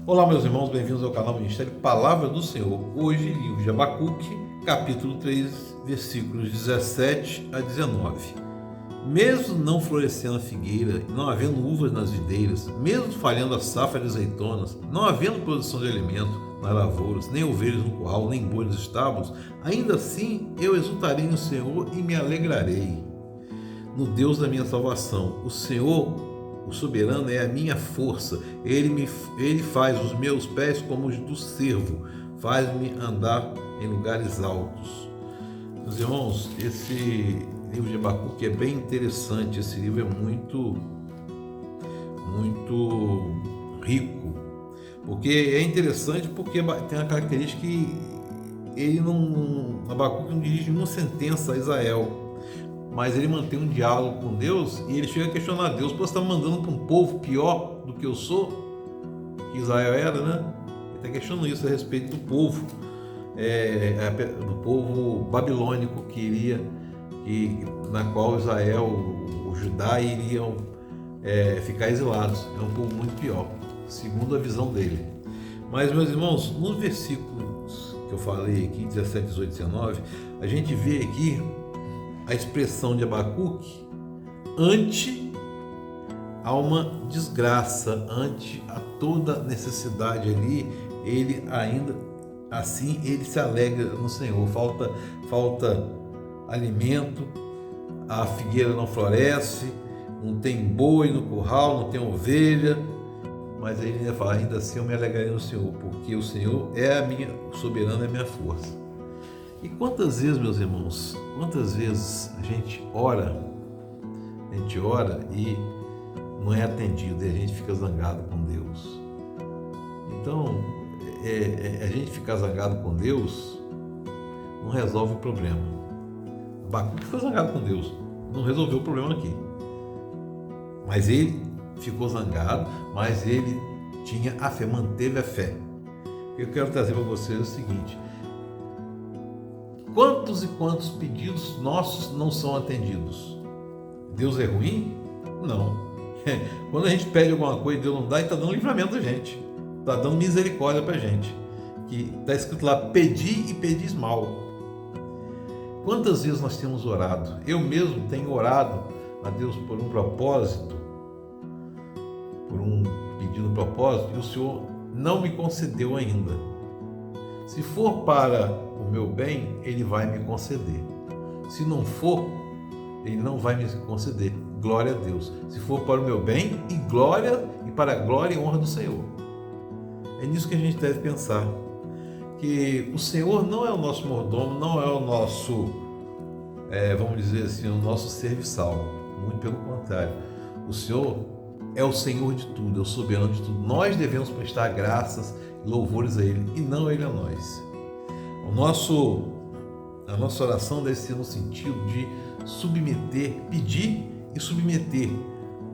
Olá, meus irmãos, bem-vindos ao canal Ministério Palavra do Senhor. Hoje, livro de Abacuque, capítulo 3, versículos 17 a 19. Mesmo não florescendo a figueira e não havendo uvas nas videiras, mesmo falhando a safra de azeitonas, não havendo produção de alimento nas lavouras, nem ovelhas no curral, nem bois nos estábulos, ainda assim eu exultarei no Senhor e me alegrarei no Deus da minha salvação. O Senhor, o soberano, é a minha força. Ele faz os meus pés como os do cervo, faz-me andar em lugares altos. Meus irmãos, esse livro de Abacuque é bem interessante. Esse livro é muito rico, porque é interessante porque tem a característica que Abacuque não dirige uma sentença a Israel, mas ele mantém um diálogo com Deus e ele chega a questionar Deus: você está mandando para um povo pior do que eu sou, que Israel era, né? Ele está questionando isso a respeito do povo, do povo babilônico na qual Israel, o Judá iriam ficar exilados. É um povo muito pior, segundo a visão dele. Mas, meus irmãos, nos versículos que eu falei aqui, 17, 18, 19, a gente vê aqui a expressão de Abacuque ante a uma desgraça, ante a toda necessidade ali, ele ainda assim ele se alegra no Senhor. Falta alimento, a figueira não floresce, não tem boi no curral, não tem ovelha, mas ele ainda fala: ainda assim eu me alegrarei no Senhor, porque o Senhor o soberano é a minha força. E quantas vezes, meus irmãos, quantas vezes a gente ora e não é atendido e a gente fica zangado com Deus. Então, a gente ficar zangado com Deus não resolve o problema. Abacuque ficou zangado com Deus, não resolveu o problema aqui. Mas ele ficou zangado, mas ele tinha a fé, manteve a fé. Eu quero trazer para vocês o seguinte: quantos e quantos pedidos nossos não são atendidos? Deus é ruim? Não. Quando a gente pede alguma coisa e Deus não dá, Ele está dando livramento a gente, está dando misericórdia para a gente. Que está escrito lá: pedi e pedis mal. Quantas vezes nós temos orado? Eu mesmo tenho orado a Deus por um propósito, por um pedido propósito, e o Senhor não me concedeu ainda. Se for para o meu bem, Ele vai me conceder. Se não for, Ele não vai me conceder. Glória a Deus. Se for para o meu bem e para a glória e honra do Senhor. É nisso que a gente deve pensar. Que o Senhor não é o nosso mordomo, não é o nosso, vamos dizer assim, o nosso serviçal. Muito pelo contrário. O Senhor é o Senhor de tudo, é o soberano de tudo. Nós devemos prestar graças e louvores a Ele e não Ele a nós. A nossa oração deve ser no sentido de pedir e submeter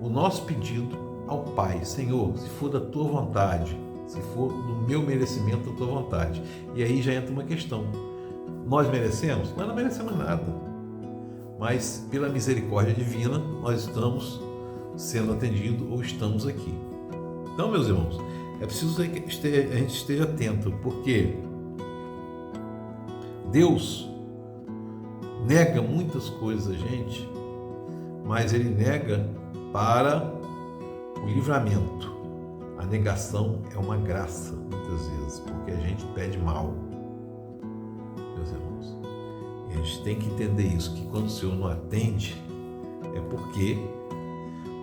o nosso pedido ao Pai. Senhor, se for da Tua vontade, se for do meu merecimento, da Tua vontade. E aí já entra uma questão: nós merecemos? Nós não merecemos nada, mas pela misericórdia divina nós estamos sendo atendidos ou estamos aqui. Então, meus irmãos, é preciso que a gente esteja atento, porque Deus nega muitas coisas a gente, mas Ele nega para o livramento. A negação é uma graça, muitas vezes, porque a gente pede mal, meus irmãos. E a gente tem que entender isso, que quando o Senhor não atende, é porque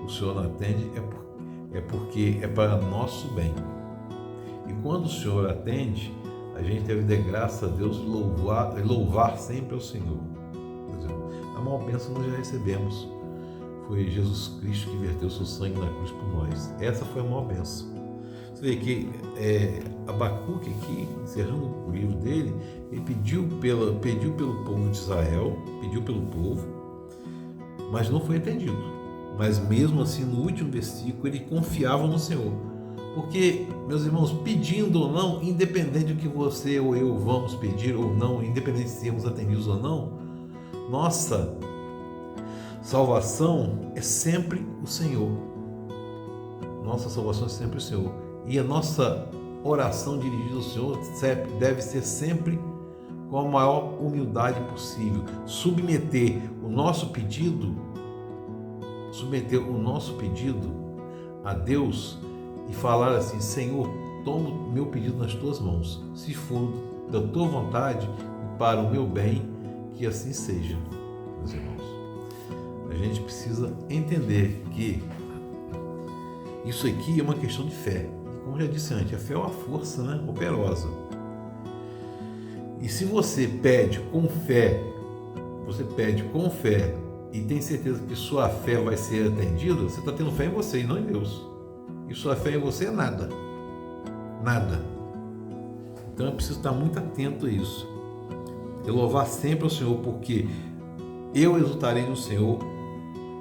o Senhor não atende, é porque é para nosso bem. E quando o Senhor atende, a gente deve dar graça a Deus e louvar sempre ao Senhor. A maior bênção nós já recebemos. Foi Jesus Cristo que verteu seu sangue na cruz por nós. Essa foi a maior bênção. Você vê que Abacuque aqui, encerrando o livro dele, ele pediu pelo povo de Israel, pediu pelo povo, mas não foi atendido. Mas mesmo assim, no último versículo, ele confiava no Senhor. Porque, meus irmãos, pedindo ou não, independente do que você ou eu vamos pedir ou não, independente se sermos atendidos ou não, nossa salvação é sempre o Senhor. Nossa salvação é sempre o Senhor. E a nossa oração dirigida ao Senhor deve ser sempre com a maior humildade possível. Submeter o nosso pedido a Deus e falar assim: Senhor, toma o meu pedido nas tuas mãos. Se for da tua vontade e para o meu bem, que assim seja, meus irmãos. A gente precisa entender que isso aqui é uma questão de fé. E como já disse antes, a fé é uma força, né, operosa. E se você pede com fé e tem certeza que sua fé vai ser atendida, você está tendo fé em você e não em Deus. E sua fé em você é nada. Nada. Então eu preciso estar muito atento a isso. Eu louvar sempre ao Senhor, porque eu exultarei no Senhor,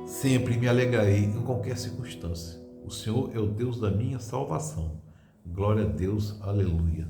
sempre me alegrarei em qualquer circunstância. O Senhor é o Deus da minha salvação. Glória a Deus, aleluia.